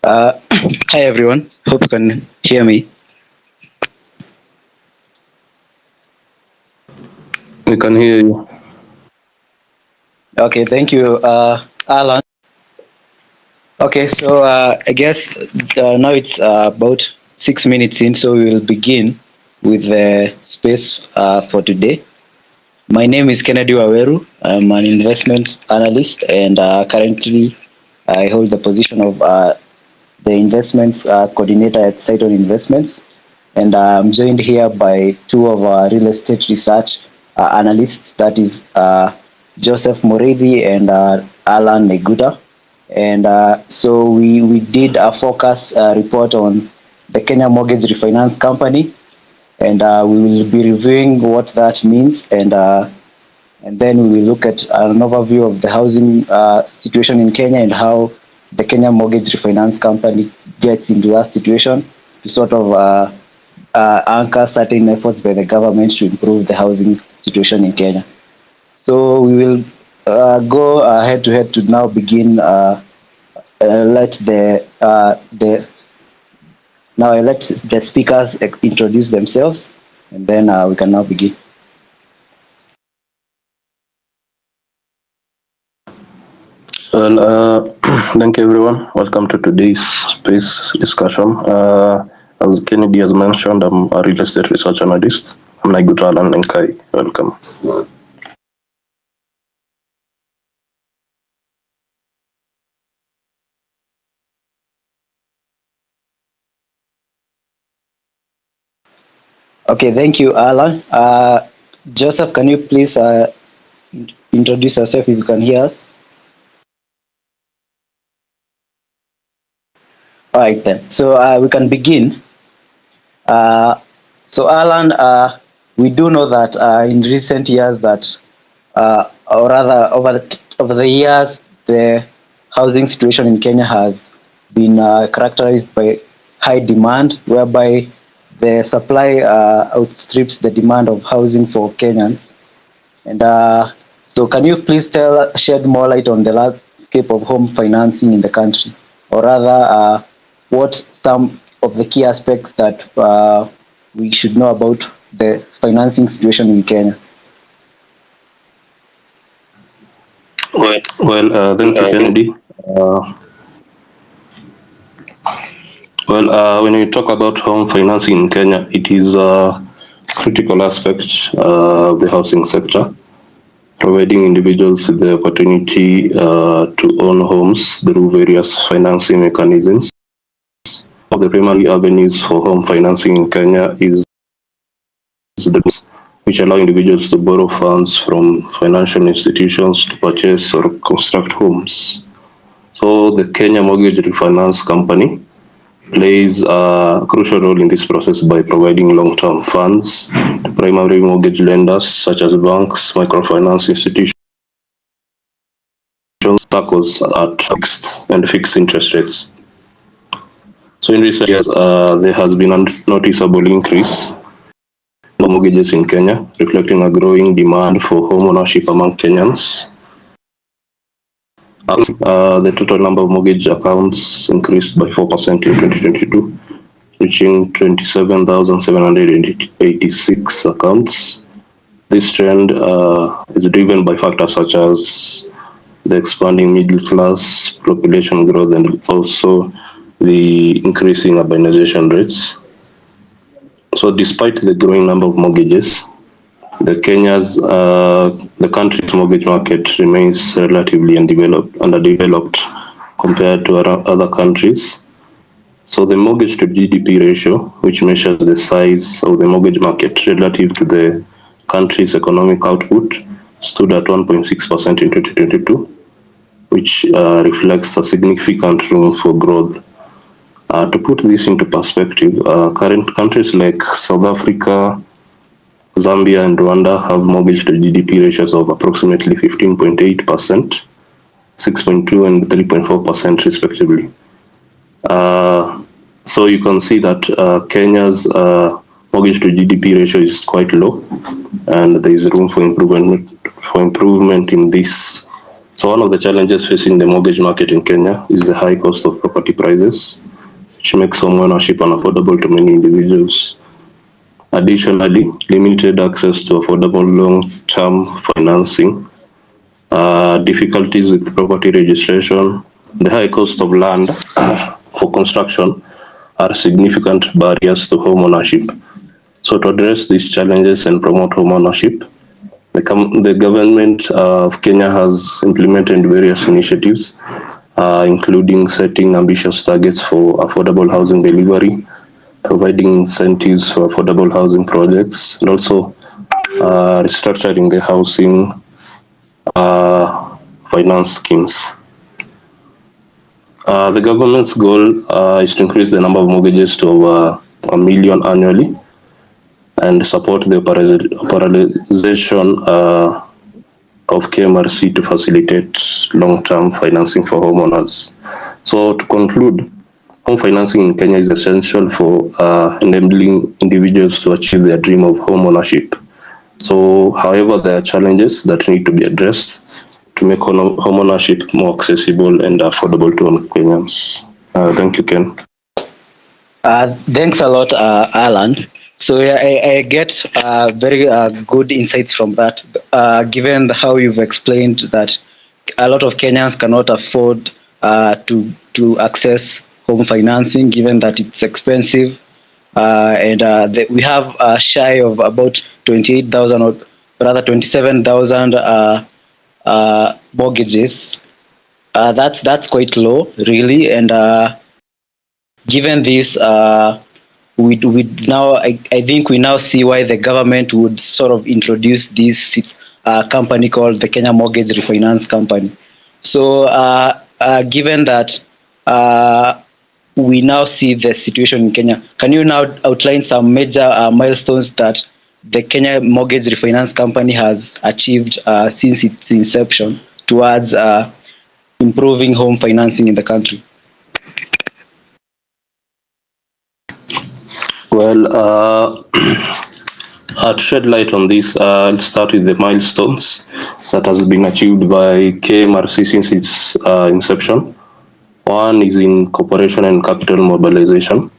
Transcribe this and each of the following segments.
Uh, Hi everyone, hope you can hear me. We can hear you. Okay, thank you, Alan. Okay, so I guess now it's about 6 minutes in, so we will begin with the space for today. My name is Kennedy Waweru. I'm an investment analyst, and currently I hold the position of the investments coordinator at Cytonn Investments. And I'm joined here by two of our real estate research analysts, that is Joseph Moredi and Alan Neguta. And so we did a focus report on the Kenya Mortgage Refinance Company, and we will be reviewing what that means, and then we will look at an overview of the housing situation in Kenya and how the Kenya Mortgage Refinance Company gets into that situation to sort of anchor certain efforts by the government to improve the housing situation in Kenya. So we will go head to head to now begin. Let the Now I let the speakers introduce themselves, and then we can now begin. Well, thank you everyone. Welcome to today's space discussion. As Kennedy has mentioned, I'm a real estate research analyst. I'm Naigutal and Enkai. Welcome. Okay, thank you, Alan. Joseph, can you please introduce yourself if you can hear us? All right, then. So we can begin. Uh, so, Alan, we do know that in recent years that, or rather over the years, the housing situation in Kenya has been characterized by high demand, whereby the supply outstrips the demand of housing for Kenyans. And so, can you please shed more light on the landscape of home financing in the country, or rather, what some of the key aspects that we should know about the financing situation in Kenya? Well, thank you, Kennedy. Uh, when we talk about home financing in Kenya, it is a critical aspect of the housing sector, providing individuals with the opportunity to own homes through various financing mechanisms. One of the primary avenues for home financing in Kenya is the which allow individuals to borrow funds from financial institutions to purchase or construct homes. So the Kenya Mortgage Refinance Company plays a crucial role in this process by providing long-term funds to primary mortgage lenders such as banks, microfinance institutions, tackles at fixed interest rates. So in recent years, there has been a noticeable increase in mortgages in Kenya, reflecting a growing demand for home ownership among Kenyans. The total number of mortgage accounts increased by 4% in 2022, reaching 27,786 accounts. This trend is driven by factors such as the expanding middle class, population growth, and also the increasing urbanization rates. So, despite the growing number of mortgages, the country's mortgage market remains relatively underdeveloped compared to other countries. So the mortgage to GDP ratio, which measures the size of the mortgage market relative to the country's economic output, stood at 1.6% in 2022, which reflects a significant room for growth. To put this into perspective, current countries like South Africa, Zambia and Rwanda have mortgage to GDP ratios of approximately 15.8%, 6.2 and 3.4% respectively. So you can see that Kenya's mortgage to GDP ratio is quite low, and there is room for improvement in this So one of the challenges facing the mortgage market in Kenya is the high cost of property prices, which makes home ownership unaffordable to many individuals. Additionally, limited access to affordable long-term financing, difficulties with property registration, the high cost of land for construction are significant barriers to home ownership. So to address these challenges and promote home ownership, the government of Kenya has implemented various initiatives, including setting ambitious targets for affordable housing delivery, providing incentives for affordable housing projects, and also restructuring the housing finance schemes. The government's goal is to increase the number of mortgages to over a million annually and support the operationalization of KMRC to facilitate long-term financing for homeowners. So to conclude, home financing in Kenya is essential for enabling individuals to achieve their dream of home ownership. So, however, there are challenges that need to be addressed to make home ownership more accessible and affordable to Kenyans. Thank you, Ken. Thanks a lot, Alan. So yeah, I get very good insights from that. Given how you've explained that a lot of Kenyans cannot afford to access home financing, given that it's expensive, and we have shy of about 28,000 or rather 27,000 mortgages. That's quite low, really, and given this, we now I think we now see why the government would sort of introduce this company called the Kenya Mortgage Refinance Company. So, given that we now see the situation in Kenya, can you now outline some major milestones that the Kenya Mortgage Refinance Company has achieved since its inception towards improving home financing in the country? Well, to shed light on this, I'll start with the milestones that has been achieved by KMRC since its inception. One is incorporation and capital mobilization,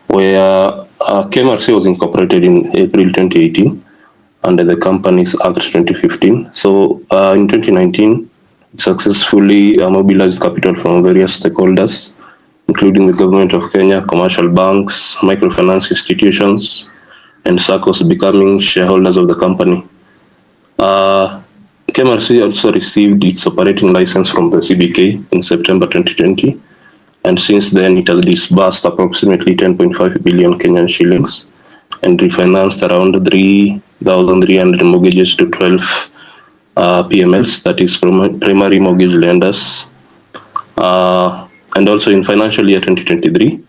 where KMRC was incorporated in April 2018 under the Companies Act 2015. So in 2019, it successfully mobilized capital from various stakeholders, including the government of Kenya, commercial banks, microfinance institutions, and SACCOs becoming shareholders of the company. KMRC also received its operating license from the CBK in September 2020, and since then it has disbursed approximately 10.5 billion Kenyan shillings and refinanced around 3,300 mortgages to 12 PMLs, that is primary mortgage lenders. And also in financial year 2023,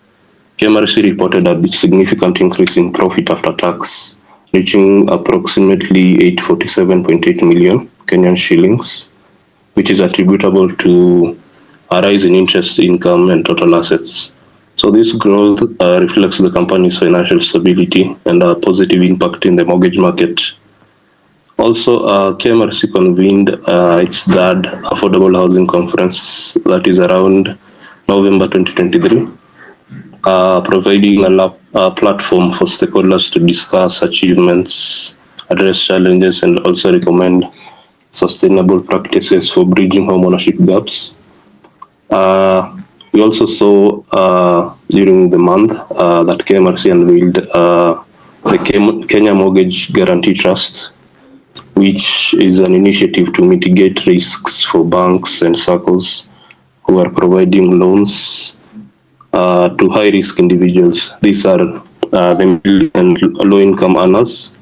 KMRC reported a significant increase in profit after tax, reaching approximately 847.8 million Kenyan shillings, which is attributable to a rise in interest income and total assets. So this growth reflects the company's financial stability and a positive impact in the mortgage market. Also, KMRC convened its third affordable housing conference, that is around November 2023, providing a platform for stakeholders to discuss achievements, address challenges, and also recommend sustainable practices for bridging homeownership gaps. We also saw during the month that KMRC unveiled the Kenya Mortgage Guarantee Trust, which is an initiative to mitigate risks for banks and SACCOs who are providing loans to high-risk individuals. These are the middle and low-income earners.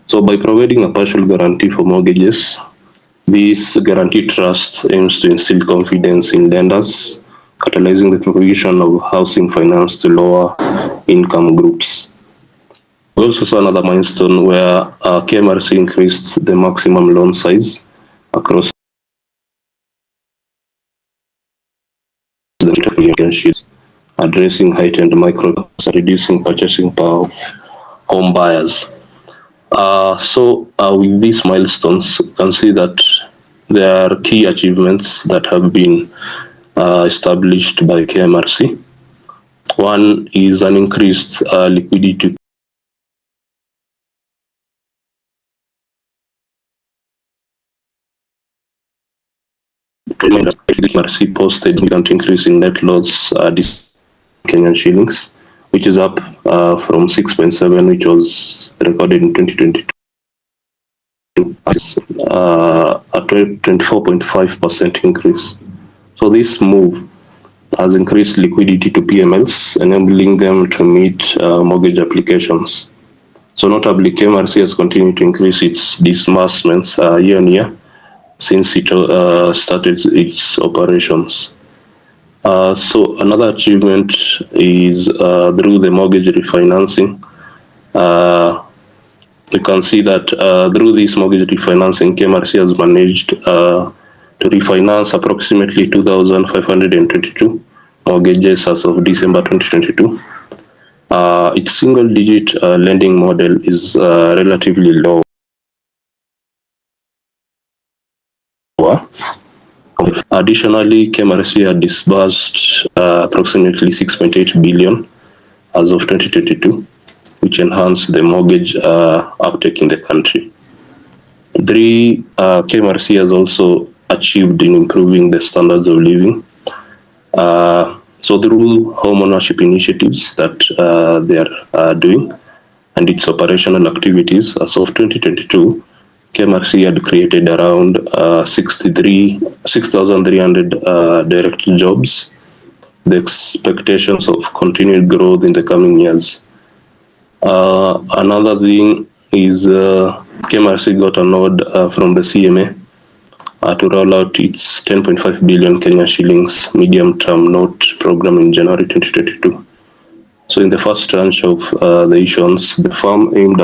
So by providing a partial guarantee for mortgages, this guarantee trust aims to instill confidence in lenders, catalyzing the provision of housing finance to lower income groups. We also saw another milestone where KMRC increased the maximum loan size across the relationships, addressing heightened micro and reducing purchasing power of home buyers. So with these milestones, you can see that there are key achievements that have been established by KMRC. One is an increased liquidity KMRC posted a significant increase in net loss this Kenyan shillings, which is up from 6.7, which was recorded in 2022. A 24.5% increase. So this move has increased liquidity to PMLs, enabling them to meet mortgage applications. So notably, KMRC has continued to increase its disbursements year on year since it started its operations. So another achievement is through the mortgage refinancing. You can see that through this mortgage refinancing, KMRC has managed to refinance approximately 2,522 mortgages as of December 2022. Its single-digit lending model is relatively low. Additionally, KMRC had disbursed approximately 6.8 billion as of 2022, which enhanced the mortgage uptake in the country. Three, KMRC has also achieved in improving the standards of living. So through home ownership initiatives that they are doing and its operational activities, as of 2022, KMRC had created around 6,300 direct jobs. The expectations of continued growth in the coming years. Another thing is KMRC got a nod from the CMA to roll out its 10.5 billion Kenya shillings medium-term note program in January 2022. So in the first tranche of the issuance, the firm aimed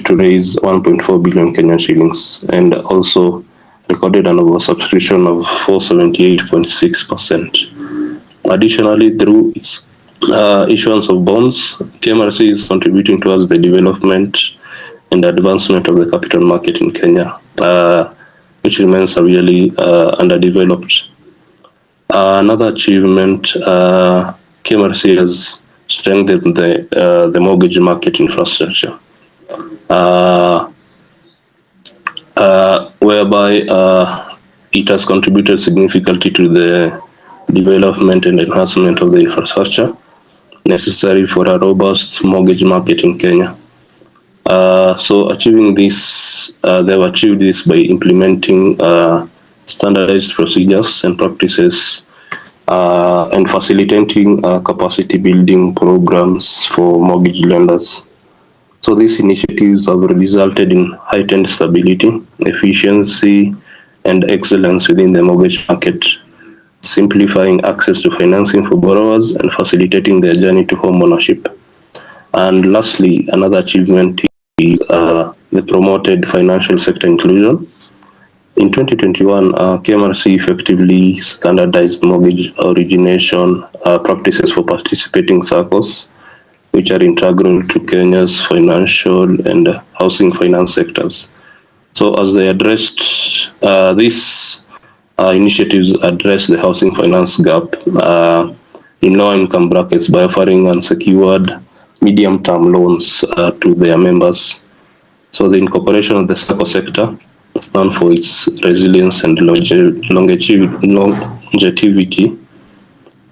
to raise 1.4 billion Kenyan shillings and also recorded an oversubscription of 478.6%. Additionally, through its issuance of bonds, KMRC is contributing towards the development and advancement of the capital market in Kenya, which remains severely underdeveloped. Another achievement, KMRC has strengthened the mortgage market infrastructure, whereby it has contributed significantly to the development and enhancement of the infrastructure necessary for a robust mortgage market in Kenya. So achieving this, they've achieved this by implementing standardized procedures and practices and facilitating capacity building programs for mortgage lenders. So these initiatives have resulted in heightened stability, efficiency, and excellence within the mortgage market, simplifying access to financing for borrowers and facilitating their journey to home ownership. And lastly, another achievement is the promoted financial sector inclusion. In 2021, KMRC effectively standardized mortgage origination practices for participating circles, which are integral to Kenya's financial and housing finance sectors. So as they addressed these initiatives address the housing finance gap in low-income brackets by offering unsecured medium-term loans to their members. So the incorporation of the SACCO sector, known for its resilience and longevity,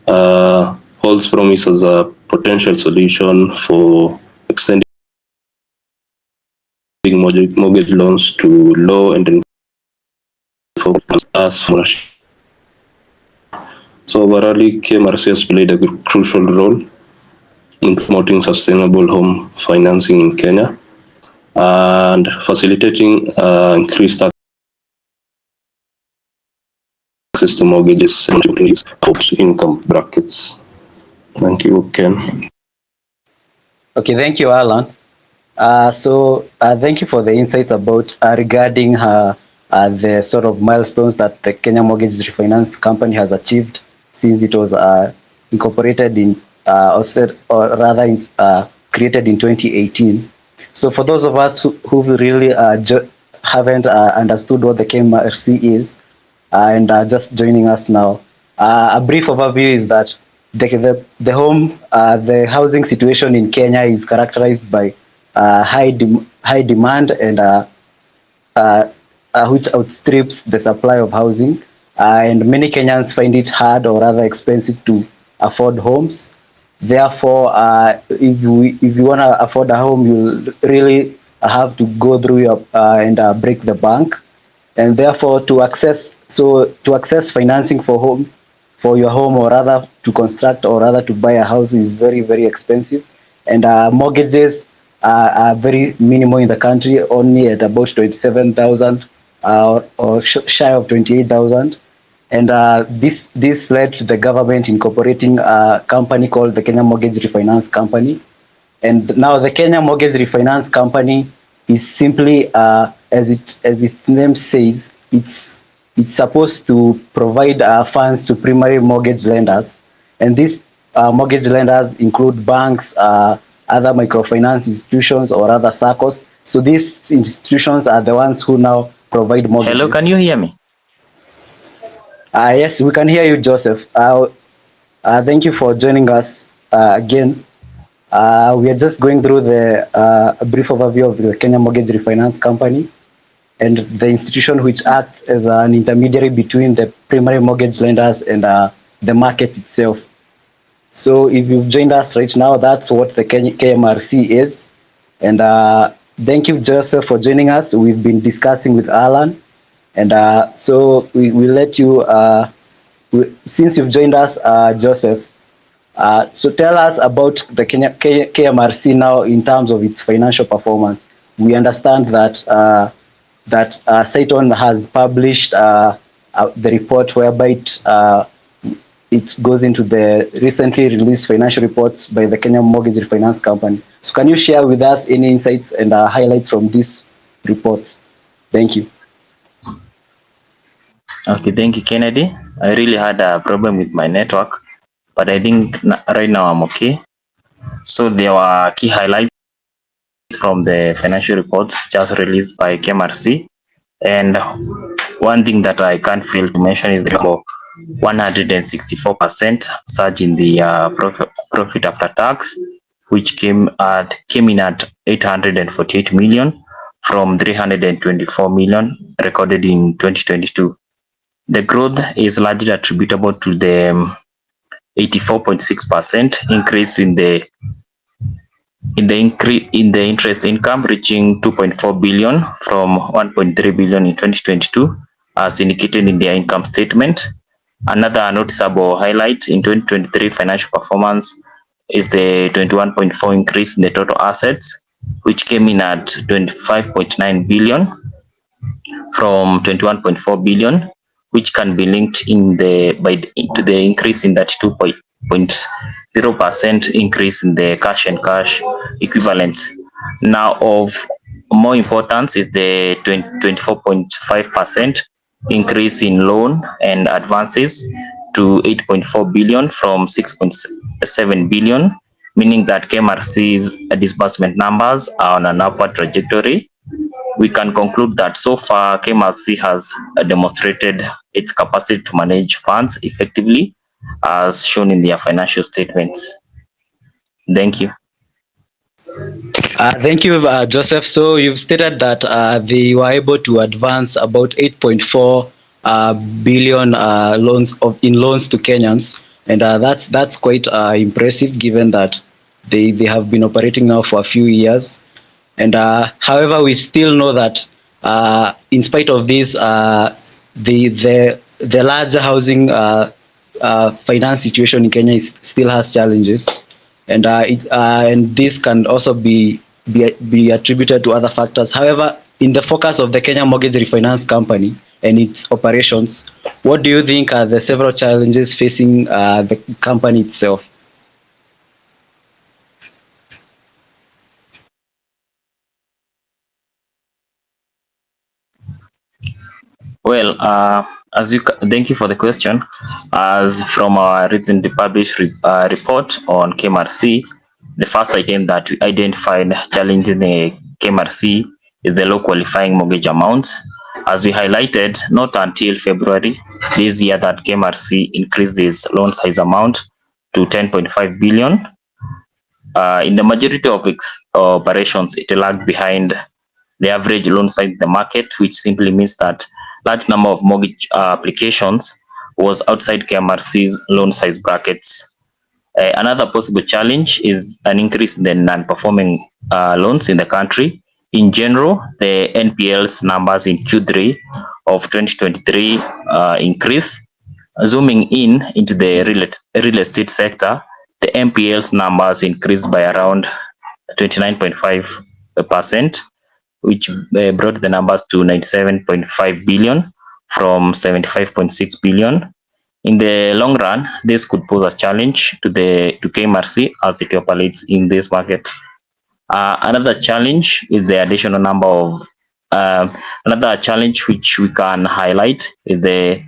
holds promise as a potential solution for extending mortgage loans to low and as for. So overall, KMRC has played a crucial role in promoting sustainable home financing in Kenya and facilitating increased access to mortgages and of income brackets. Thank you, Ken. Okay, thank you, Alan. Thank you for the insights about regarding the sort of milestones that the Kenya Mortgage Refinance Company has achieved since it was incorporated in, created in 2018. So for those of us who've really haven't understood what the KMRC is and are just joining us now, a brief overview is that the housing situation in Kenya is characterized by high demand and uh, which outstrips the supply of housing. And many Kenyans find it hard or rather expensive to afford homes. Therefore, if you want to afford a home, you really have to go through and break the bank. And therefore, to access financing for your home, or rather to construct or rather to buy a house, is very expensive. And mortgages are very minimal in the country, only at about 27,000 or shy of 28,000. And this led to the government incorporating a company called the Kenya Mortgage Refinance Company. And now the Kenya Mortgage Refinance Company is simply, as its name says, it's supposed to provide funds to primary mortgage lenders, and these mortgage lenders include banks, other microfinance institutions, or other SACCOs. So these institutions are the ones who now provide Hello, can mortgages. you hear me? Yes, we can hear you, Joseph. Thank you for joining us again. We are just going through a brief overview of the Kenya Mortgage Refinance Company and the institution which acts as an intermediary between the primary mortgage lenders and the market itself. So if you've joined us right now, that's what the KMRC is. And thank you, Joseph, for joining us. We've been discussing with Alan. And so we let you, since you've joined us, Joseph, so tell us about the KMRC now in terms of its financial performance. We understand that Cytonn has published the report whereby it goes into the recently released financial reports by the Kenya Mortgage Refinance Company. So can you share with us any insights and highlights from these reports? Thank you. Okay, thank you, Kennedy. I really had a problem with my network, but I think right now I'm okay. So there were key highlights from the financial reports just released by KMRC. And one thing that I can't fail to mention is the 164% surge in the profit after tax, which came in at 848 million from 324 million recorded in 2022. The growth is largely attributable to the 84.6% increase in the interest income, reaching 2.4 billion from 1.3 billion in 2022, as indicated in their income statement. Another noticeable highlight in 2023 financial performance is the 21.4 increase in the total assets, which came in at 25.9 billion from 21.4 billion, which can be linked to the increase in that 2.0% increase in the cash and cash equivalents. Now, of more importance is the 24.5% increase in loan and advances to 8.4 billion from 6.7 billion, meaning that KMRC's disbursement numbers are on an upward trajectory. We can conclude that so far KMRC has demonstrated its capacity to manage funds effectively, as shown in their financial statements. Thank you. Thank you, Joseph. So you've stated that they were able to advance about 8.4 billion in loans to Kenyans, and that's quite impressive given that they have been operating now for a few years. And however, we still know that in spite of this, the large housing finance situation in Kenya still has challenges, and and this can also be attributed to other factors. However, in the focus of the Kenya Mortgage Refinance Company and its operations, what do you think are the several challenges facing the company itself? Well, thank you for the question. As from our recently published report on KMRC, the first item that we identified challenging the KMRC is the low qualifying mortgage amounts. As we highlighted, not until February this year that KMRC increased its loan size amount to 10.5 billion. In the majority of its operations, it lagged behind the average loan size in the market, which simply means that large number of mortgage applications was outside KMRC's loan size brackets. Another possible challenge is an increase in the non-performing loans in the country. In general, the NPLs numbers in Q3 of 2023 increased. Zooming in into the real estate sector, the NPLs numbers increased by around 29.5%, which brought the numbers to 97.5 billion from 75.6 billion. In the long run, this could pose a challenge to KMRC as it operates in this market. Another challenge is the additional number of another challenge which we can highlight is the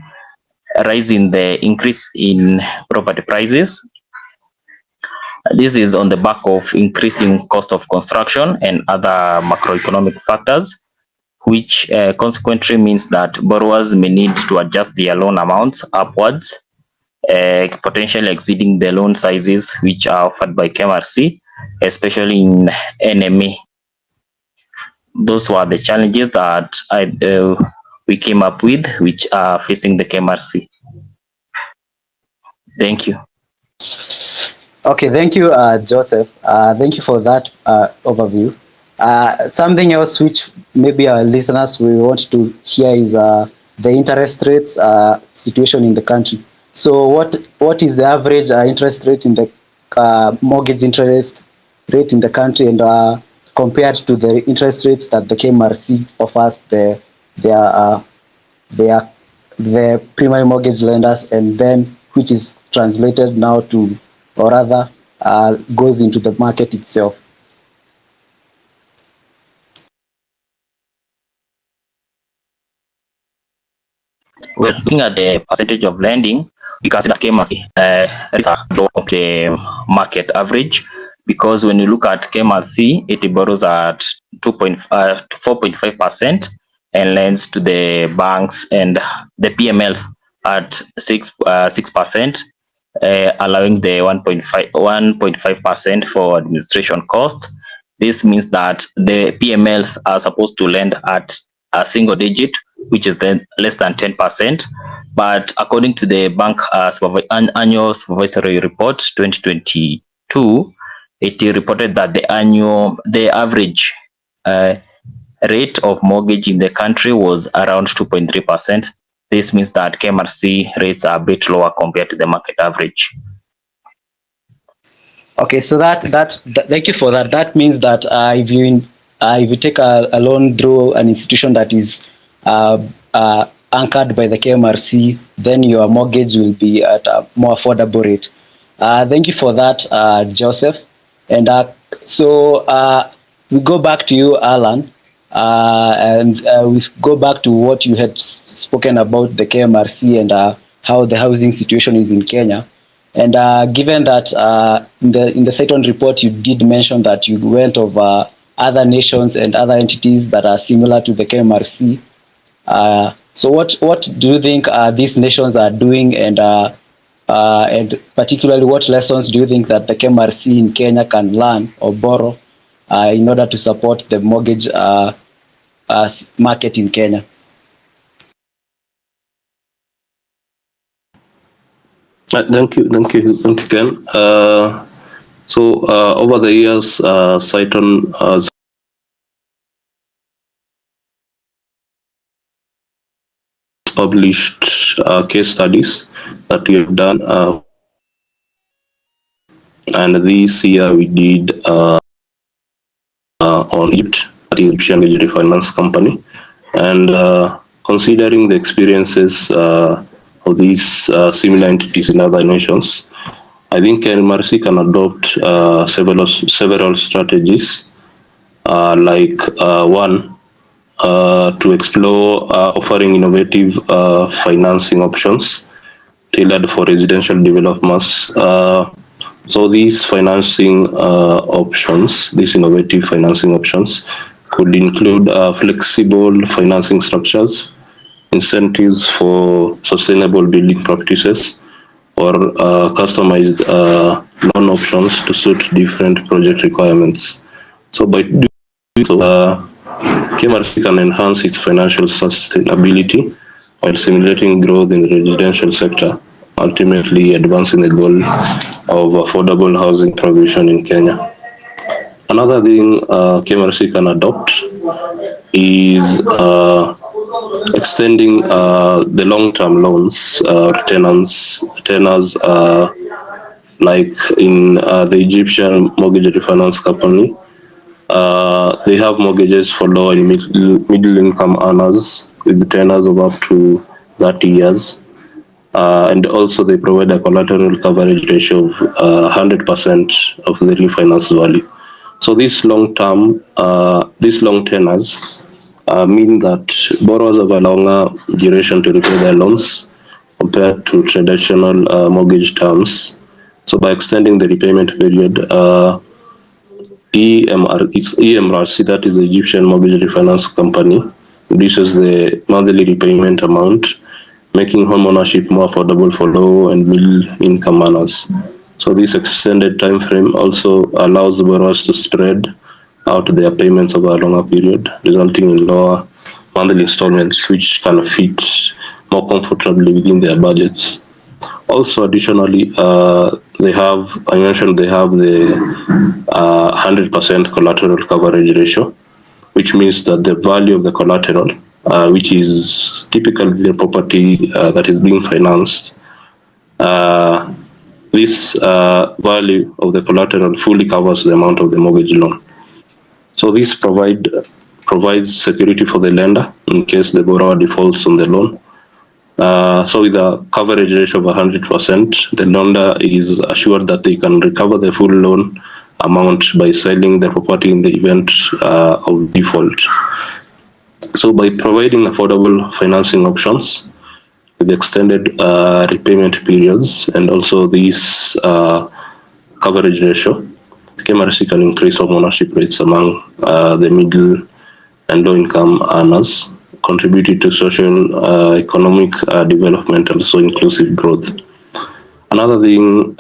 rise in the increase in property prices. This is on the back of increasing cost of construction and other macroeconomic factors, which consequently means that borrowers may need to adjust their loan amounts upwards, potentially exceeding the loan sizes which are offered by KMRC, especially in NME. Those were the challenges that we came up with, which are facing the KMRC. Thank you. Okay, thank you, Joseph. Thank you for that overview. Something else which maybe our listeners will want to hear is the interest rates situation in the country. So, what is the average interest rate in the mortgage interest rate in the country, and compared to the interest rates that the KMRC offers their the primary mortgage lenders, and then which is translated now to, or rather goes into the market itself. Well, looking at the percentage of lending, we can see that KMRC rates are low compared to the market average, because when you look at KMRC, it borrows at 4.5% and lends to the banks and the PMLs at 6%, allowing the 1.5% for administration cost. This means that the PMLs are supposed to lend at a single digit, which is then less than 10%. But according to the bank annual supervisory report 2022, it reported that the average rate of mortgage in the country was around 2.3%. This means that KMRC rates are a bit lower compared to the market average. Okay, so that thank you for that. That means that if you take a loan through an institution that is anchored by the KMRC, then your mortgage will be at a more affordable rate. Thank you for that, Joseph. And so we go back to you, Alan, and we go back to what you had spoken about the KMRC and how the housing situation is in Kenya. And given that in the Cytonn report, you did mention that you went over other nations and other entities that are similar to the KMRC. So what do you think these nations are doing, and particularly what lessons do you think that the KMRC in Kenya can learn or borrow in order to support the mortgage market in Kenya? Thank you, Ken. So over the years, Cytonn has published case studies that we have done, and this year we did on Egypt, that is Kenya Mortgage Refinance Company, and considering the experiences of these similar entities in other nations, I think KMRC can adopt several strategies, like one, to explore offering innovative financing options tailored for residential developers. So these financing options, these innovative financing options, could include flexible financing structures, incentives for sustainable building practices, or customized loan options to suit different project requirements. So by doing so, KMRC can enhance its financial sustainability while stimulating growth in the residential sector, ultimately advancing the goal of affordable housing provision in Kenya. Another thing KMRC can adopt is extending the long-term loans tenors like in the Egyptian Mortgage Refinance Company. They have mortgages for low and middle income earners with tenors of up to 30 years. And also they provide a collateral coverage ratio of 100% of the refinance value. So these long tenors mean that borrowers have a longer duration to repay their loans compared to traditional mortgage terms. So by extending the repayment period, EMRC, that is the Egyptian Mortgage Refinance Company, reduces the monthly repayment amount, making home ownership more affordable for low and middle income earners. So this extended time frame also allows the borrowers to spread out their payments over a longer period, resulting in lower monthly installments, which can fit more comfortably within their budgets. Also, additionally, I mentioned they have the 100% collateral coverage ratio, which means that the value of the collateral, which is typically the property that is being financed, this value of the collateral fully covers the amount of the mortgage loan. So this provides security for the lender in case the borrower defaults on the loan. So with a coverage ratio of 100%, the lender is assured that they can recover the full loan amount by selling the property in the event of default. So by providing affordable financing options with extended repayment periods and also this coverage ratio, KMRC can increase home ownership rates among the middle and low income earners, contributing to social economic development and also inclusive growth. Another thing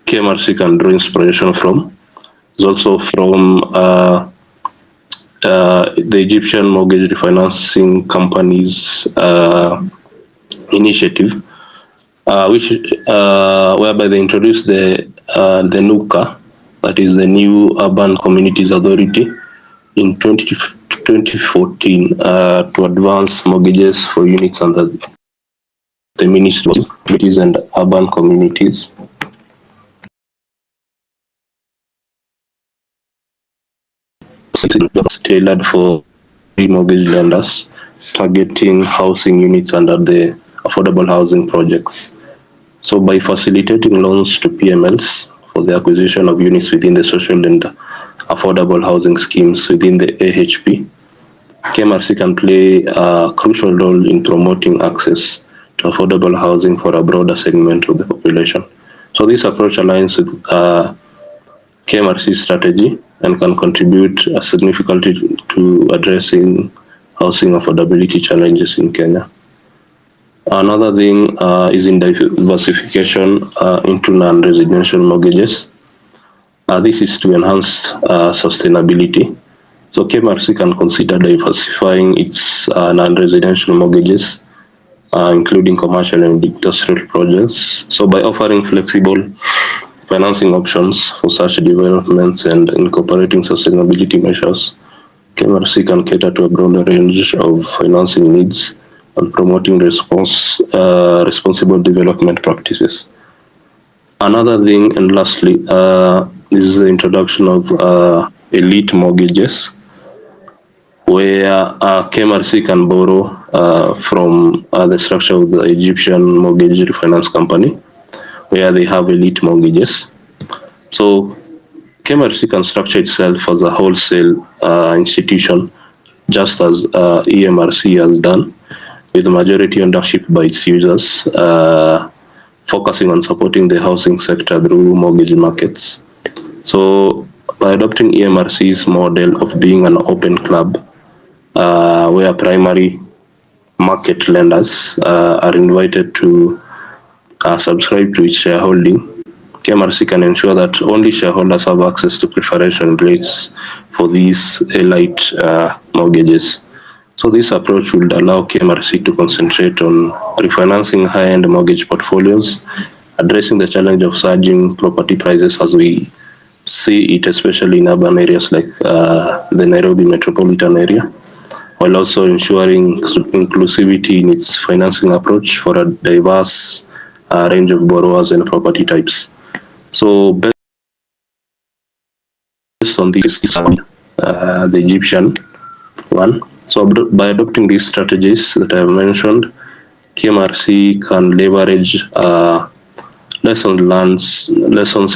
KMRC can draw inspiration from is also from the Egyptian Mortgage Refinancing Company's initiative, which whereby they introduced the NUCA, that is the New Urban Communities Authority, in 2014 to advance mortgages for units under the Ministry of Cities and Urban Communities. Tailored for mortgage lenders, targeting housing units under the affordable housing projects. So by facilitating loans to PMLs for the acquisition of units within the social and affordable housing schemes within the AHP, KMRC can play a crucial role in promoting access to affordable housing for a broader segment of the population. So this approach aligns with KMRC's strategy and can contribute significantly to addressing housing affordability challenges in Kenya. Another thing is in diversification into non-residential mortgages. This is to enhance sustainability. So KMRC can consider diversifying its non-residential mortgages, including commercial and industrial projects. So by offering flexible financing options for such developments and incorporating sustainability measures, KMRC can cater to a broader range of financing needs and promoting responsible development practices. Another thing, and lastly, is the introduction of elite mortgages, where KMRC can borrow from the structure of the Egyptian Mortgage Refinance Company, where they have elite mortgages. So KMRC can structure itself as a wholesale institution, just as EMRC has done, with majority ownership by its users, focusing on supporting the housing sector through mortgage markets. So by adopting KMRC's model of being an open club, where primary market lenders are invited to subscribe to its shareholding, KMRC can ensure that only shareholders have access to preferential rates for these elite mortgages. So this approach would allow KMRC to concentrate on refinancing high-end mortgage portfolios, addressing the challenge of surging property prices as we see it, especially in urban areas like the Nairobi metropolitan area, while also ensuring inclusivity in its financing approach for a diverse range of borrowers and property types. So based on this, the Egyptian one. So by adopting these strategies that I have mentioned, KMRC can leverage lessons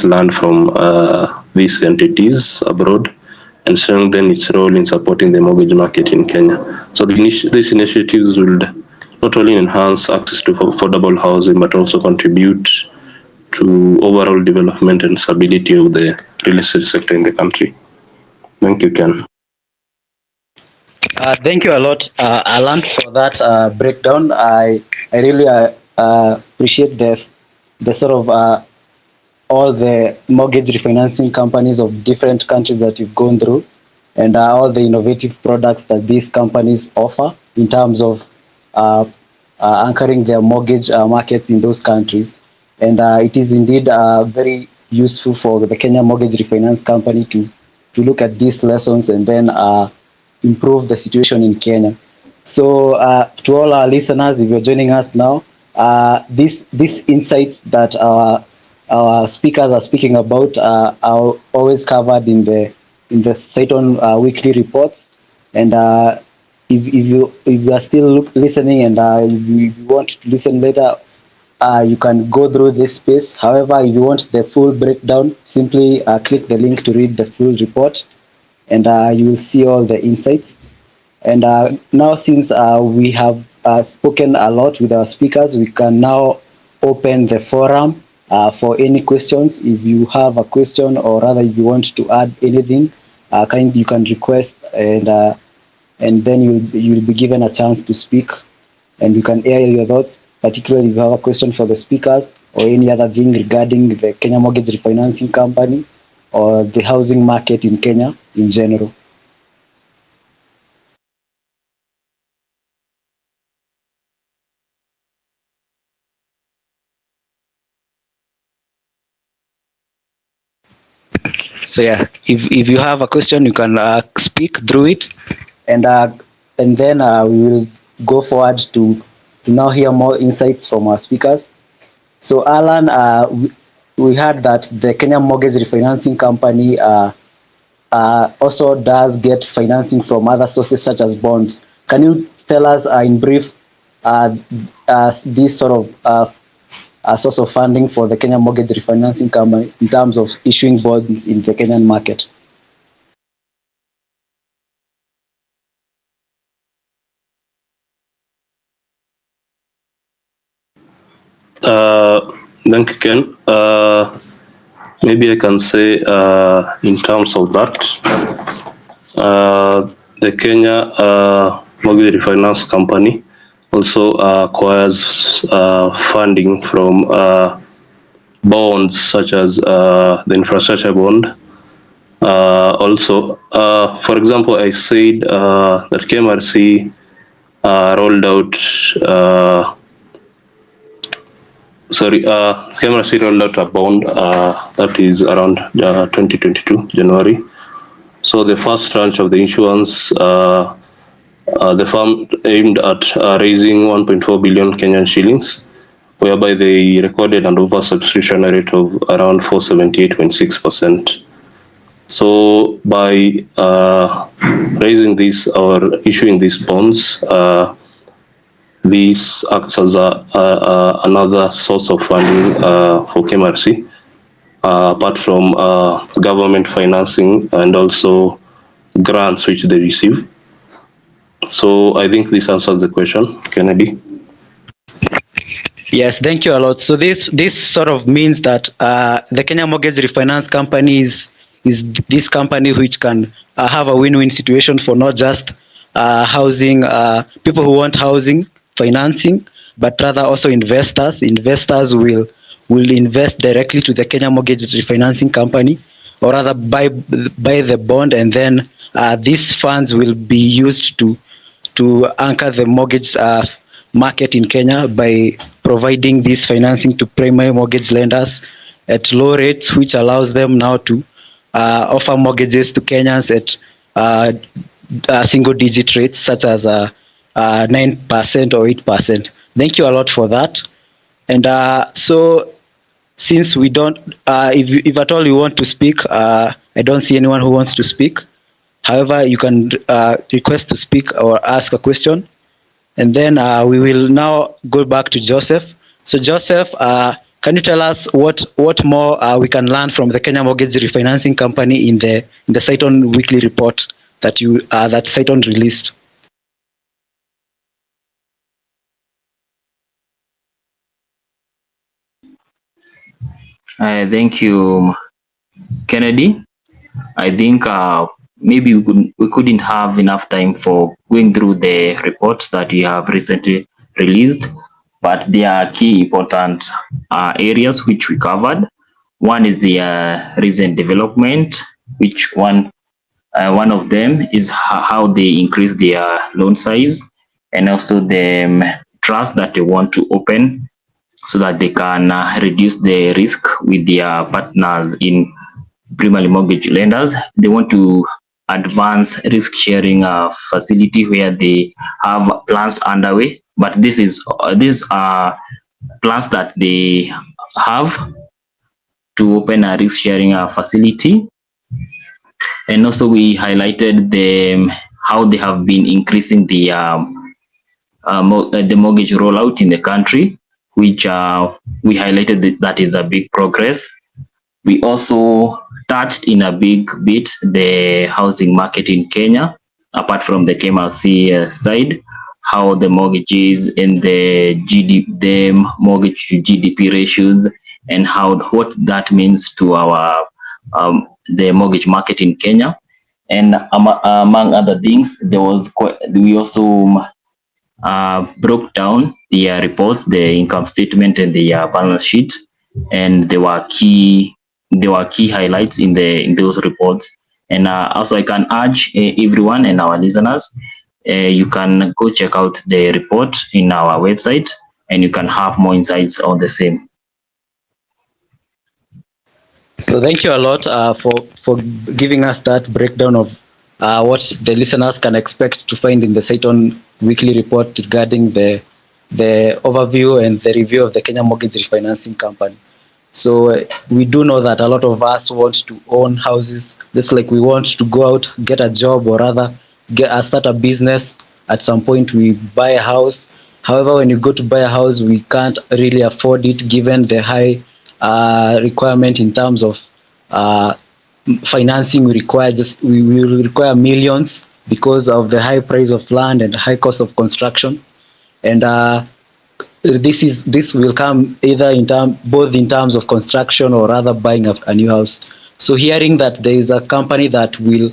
learned from these entities abroad and strengthen its role in supporting the mortgage market in Kenya. So these initiatives will not only enhance access to affordable housing, but also contribute to overall development and stability of the real estate sector in the country. Thank you, Ken. Thank you a lot, Alan, for that breakdown. I really appreciate the sort of all the mortgage refinancing companies of different countries that you've gone through, and all the innovative products that these companies offer in terms of uh, anchoring their mortgage markets in those countries. And it is indeed very useful for the Kenya Mortgage Refinance Company to look at these lessons and then improve the situation in Kenya. So to all our listeners, if you're joining us now, these insights that our speakers are speaking about are always covered in the Cytonn weekly reports. And if you are still listening and if you want to listen later, you can go through this space. However, if you want the full breakdown, simply click the link to read the full report, and you will see all the insights. And now, since we have spoken a lot with our speakers, we can now open the forum for any questions. If you have a question, or rather, if you want to add anything, you can request, and then you'll be given a chance to speak, and you can air your thoughts, particularly if you have a question for the speakers or any other thing regarding the Kenya Mortgage Refinancing Company or the housing market in Kenya in general. So yeah, if you have a question, you can speak through it, and then we will go forward to now hear more insights from our speakers. So Alan, we heard that the Kenya Mortgage Refinancing Company also does get financing from other sources such as bonds. Can you tell us in brief this sort of a source of funding for the Kenya Mortgage Refinancing Company in terms of issuing bonds in the Kenyan market? Thank you, Ken. Maybe I can say in terms of that, the Kenya Mortgage Refinance Company also acquires funding from bonds such as the infrastructure bond. Also, for example, I said that KMRC rolled out KMRC rolled out a bond that is around 2022 January. So the first tranche of the issuance, the firm aimed at raising 1.4 billion Kenyan shillings, whereby they recorded an oversubscription rate of around 478.6%. So by raising these or issuing these bonds, this acts as another source of funding for KMRC, apart from government financing and also grants which they receive. So I think this answers the question, Kennedy. Yes, thank you a lot. So this sort of means that the Kenya Mortgage Refinance Company is this company which can have a win-win situation for not just housing people who want housing financing, but rather also investors. Investors will invest directly to the Kenya Mortgage Refinancing Company, or rather buy the bond, and then these funds will be used to anchor the mortgage market in Kenya by providing this financing to primary mortgage lenders at low rates, which allows them now to offer mortgages to Kenyans at single digit rates such as 9% or 8%. Thank you a lot for that. And so since we don't, if at all you want to speak, I don't see anyone who wants to speak. However, you can request to speak or ask a question. And then we will now go back to Joseph. So Joseph, can you tell us what more we can learn from the Kenya Mortgage Refinancing Company in the Cytonn weekly report that Cytonn released? Thank you, Kennedy. I think maybe we couldn't have enough time for going through the reports that we have recently released, but there are key important areas which we covered. One is the recent development, which one of them is how they increase their loan size, and also the trust that they want to open so that they can reduce the risk with their partners in primary mortgage lenders. They want to advance risk sharing facility where they have plans underway, but these are plans that they have to open a risk sharing facility. And also we highlighted how they have been increasing the mortgage rollout in the country, which we highlighted that is a big progress. We also touched in a big bit the housing market in Kenya, apart from the KMRC side, how the mortgages and the mortgage to GDP ratios, and what that means to our the mortgage market in Kenya. And among other things, we also broke down the reports, the income statement and the balance sheet, and there were key highlights in those reports. And also, I can urge everyone and our listeners, you can go check out the report in our website, and you can have more insights on the same. So thank you a lot for giving us that breakdown of what the listeners can expect to find in the Cytonn weekly report regarding the overview and the review of the Kenya Mortgage Refinancing Company. So we do know that a lot of us want to own houses, just like we want to go out, get a job, or rather start a business. At some point, we buy a house. However, when you go to buy a house, we can't really afford it given the high requirement in terms of uh, financing. We will require millions because of the high price of land and high cost of construction. And this will come either both in terms of construction or rather buying a new house. So hearing that there is a company that will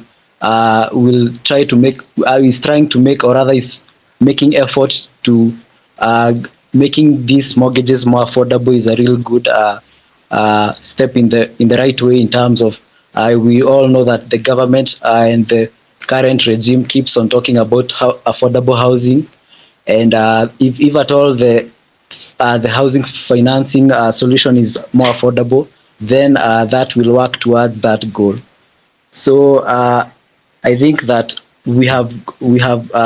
try to make is trying to make, or rather is making effort to uh, making these mortgages more affordable, is a real good step in the right way. In terms of we all know that the government and the current regime keeps on talking about how affordable housing, and if at all the housing financing solution is more affordable, then that will work towards that goal. So I think that we have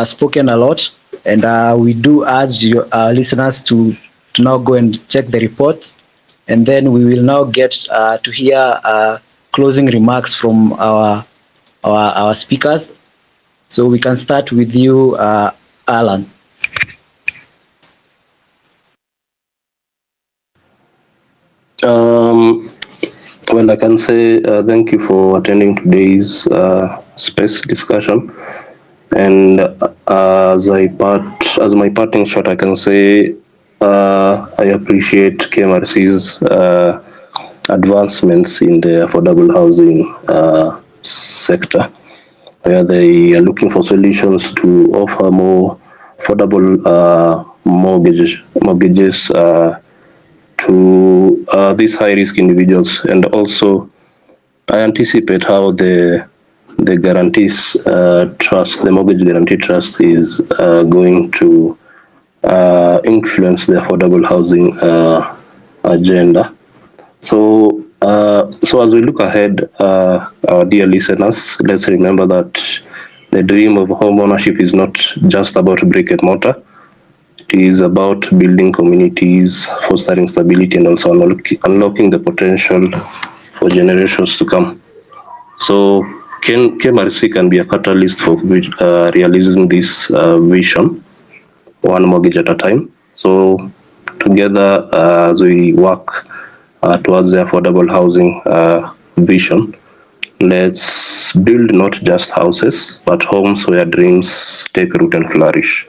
spoken a lot, and we do urge your listeners to now go and check the report, and then we will now get to hear closing remarks from our speakers. So we can start with you, Alan. Well, I can say thank you for attending today's space discussion. And as my parting shot, I can say I appreciate KMRC's advancements in the affordable housing sector, where they are looking for solutions to offer more affordable mortgages to these high-risk individuals. And also, I anticipate how the guarantees trust, the mortgage guarantee trust, is going to influence the affordable housing agenda. So as we look ahead, our dear listeners, let's remember that the dream of home ownership is not just about brick and mortar. It is about building communities, fostering stability, and also unlocking the potential for generations to come. So KMRC can be a catalyst for realizing this vision, one mortgage at a time. So together, as we work towards the affordable housing vision, let's build not just houses, but homes where dreams take root and flourish.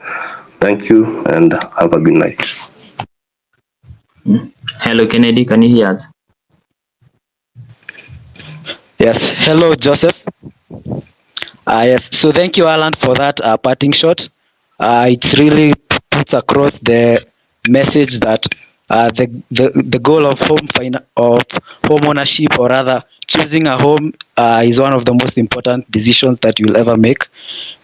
Thank you and have a good night. Hello, Kennedy, can you hear us? Yes. Hello, Joseph. Yes. So thank you, Alan, for that parting shot. It's really puts across the message that the goal of home ownership, or rather choosing a home, is one of the most important decisions that you'll ever make.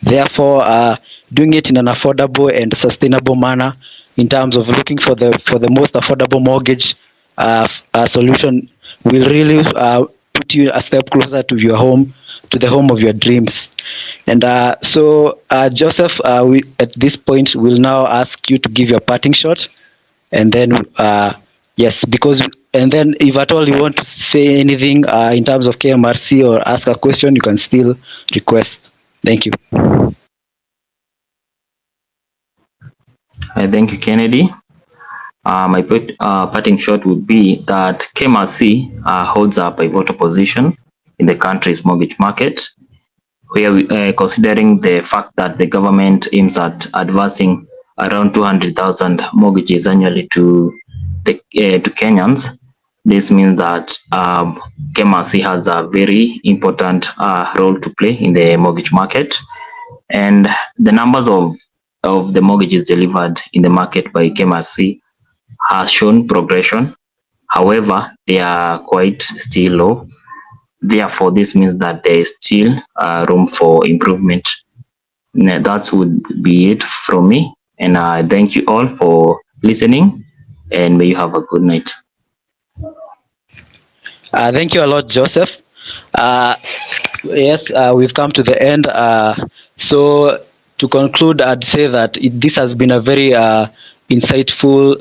Therefore, doing it in an affordable and sustainable manner, in terms of looking for the most affordable mortgage solution, will really put you a step closer to your home, to the home of your dreams. And Joseph, we at this point will now ask you to give your parting shot, and then yes, because and then if at all you want to say anything in terms of KMRC or ask a question, you can still request. Thank you. Thank you, Kennedy. My parting shot would be that KMRC holds a pivotal position in the country's mortgage market, where considering the fact that the government aims at advancing around 200,000 mortgages annually to Kenyans. This means that KMRC has a very important role to play in the mortgage market, and the numbers of the mortgages delivered in the market by KMRC has shown progression. However, they are quite still low. Therefore, this means that there is still room for improvement. That would be it from me. And thank you all for listening, and may you have a good night. Thank you a lot, Joseph. Yes, we've come to the end. So to conclude, I'd say that this has been a very insightful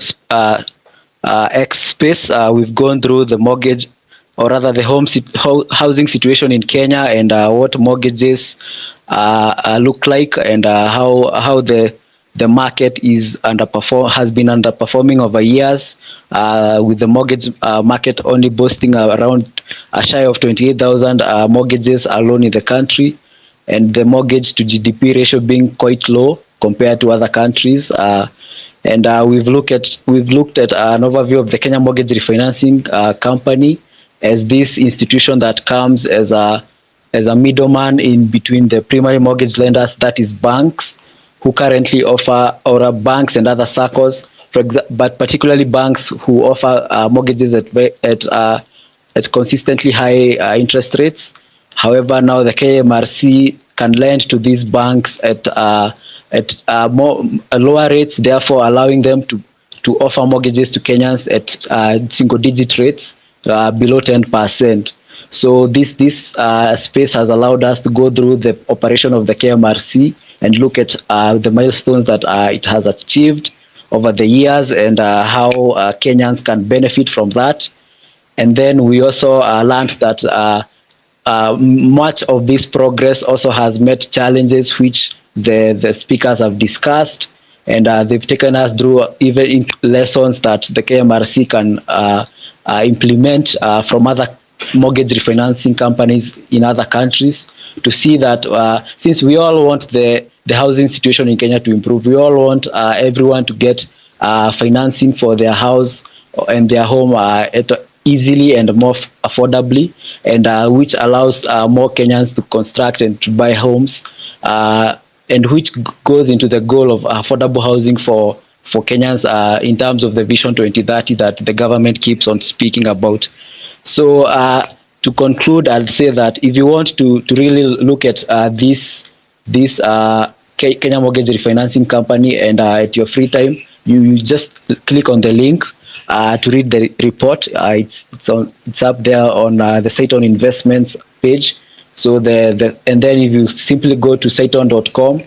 X space. We've gone through the mortgage, or rather the housing situation in Kenya, and what mortgages look like, and how the market has been underperforming over years, with the mortgage market only boasting around shy of 28,000 mortgages alone in the country, and the mortgage to GDP ratio being quite low compared to other countries. And we've looked at an overview of the Kenya Mortgage Refinancing Company as this institution that comes as a middleman in between the primary mortgage lenders, that is banks, who currently offer, or banks and other circles, but particularly banks who offer mortgages at consistently high interest rates. However, now the KMRC can lend to these banks at more lower rates, therefore allowing them to offer mortgages to Kenyans at single-digit rates, below 10%. So this space has allowed us to go through the operation of the KMRC and look at the milestones that it has achieved over the years, and how Kenyans can benefit from that. And then we also learned that much of this progress also has met challenges, which the speakers have discussed, and they've taken us through even lessons that the KMRC can implement from other mortgage refinancing companies in other countries, to see that since we all want the housing situation in Kenya to improve, we all want everyone to get financing for their house and their home easily and more affordably, and which allows more Kenyans to construct and to buy homes, and which goes into the goal of affordable housing for Kenyans in terms of the Vision 2030 that the government keeps on speaking about. So to conclude, I'll say that if you want to really look at this Kenya Mortgage Refinancing Company, and at your free time, you just click on the link to read the report. It's up there on the Cytonn Investments page. So and then if you simply go to cytonn.com,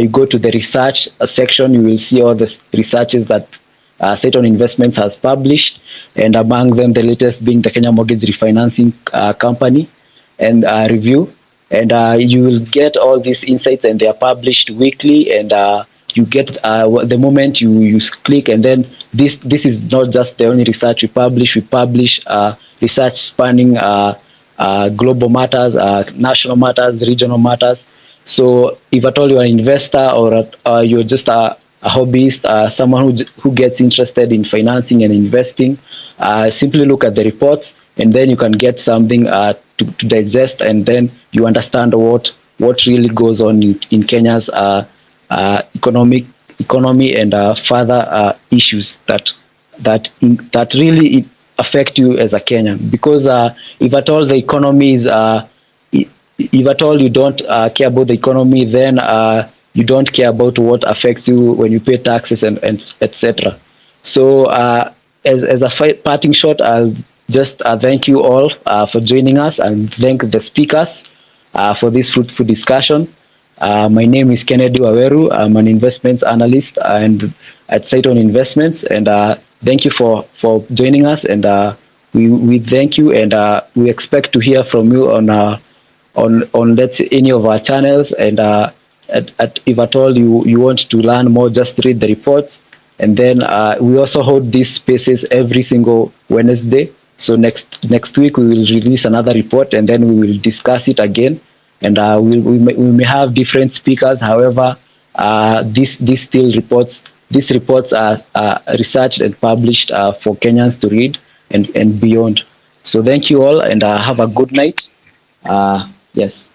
you go to the research section, you will see all the researches that Cytonn Investments has published, and among them the latest being the Kenya Mortgage Refinancing Company and review. And you will get all these insights, and they are published weekly, and you get the moment you click, and then this is not just the only research we publish. We publish research spanning global matters, national matters, regional matters. So if at all you're an investor, or you're just a hobbyist, someone who gets interested in financing and investing, simply look at the reports, and then you can get something to digest, and then you understand what really goes on in Kenya's economy, and further issues that really affect you as a Kenyan. Because if at all the economy is if at all you don't care about the economy, then you don't care about what affects you when you pay taxes and etc. So as a parting shot, I'll just thank you all for joining us, and thank the speakers for this fruitful discussion. My name is Kennedy Waweru. I'm an investments analyst and at Cytonn Investments, and thank you for joining us, and we thank you, and we expect to hear from you on let's say any of our channels, and if at all you want to learn more, just read the reports. And then we also hold these spaces every single Wednesday. So next week we will release another report, and then we will discuss it again, and we may have different speakers. However, these reports are researched and published for Kenyans to read and beyond. So thank you all, and have a good night. Yes.